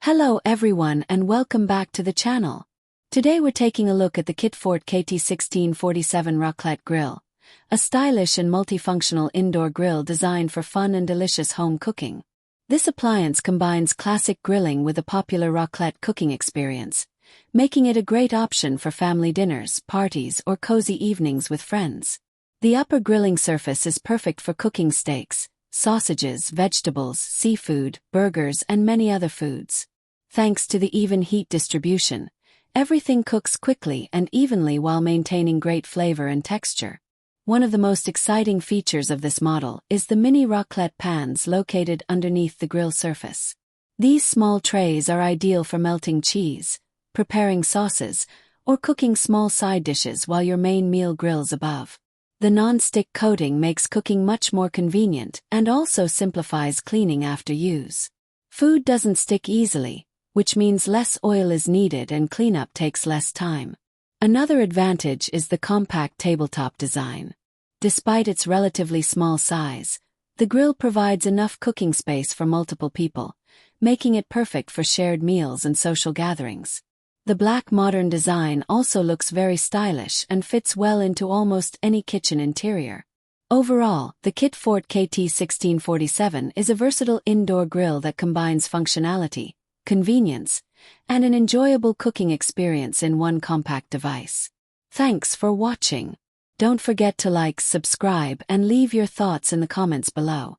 Hello everyone and welcome back to the channel. Today we're taking a look at the Kitfort KT-1647 Raclette grill, a stylish and multifunctional indoor grill designed for fun and delicious home cooking. This appliance combines classic grilling with a popular raclette cooking experience, making it a great option for family dinners, parties, or cozy evenings with friends. The upper grilling surface is perfect for cooking steaks, sausages, vegetables, seafood, burgers, and many other foods. Thanks to the even heat distribution, everything cooks quickly and evenly while maintaining great flavor and texture. One of the most exciting features of this model is the mini raclette pans located underneath the grill surface. These small trays are ideal for melting cheese, preparing sauces, or cooking small side dishes while your main meal grills above. The non-stick coating makes cooking much more convenient and also simplifies cleaning after use. Food doesn't stick easily, which means less oil is needed and cleanup takes less time. Another advantage is the compact tabletop design. Despite its relatively small size, the grill provides enough cooking space for multiple people, making it perfect for shared meals and social gatherings. The black modern design also looks very stylish and fits well into almost any kitchen interior. Overall, the Kitfort KT-1647 is a versatile indoor grill that combines functionality, convenience, and an enjoyable cooking experience in one compact device. Thanks for watching. Don't forget to like, subscribe, and leave your thoughts in the comments below.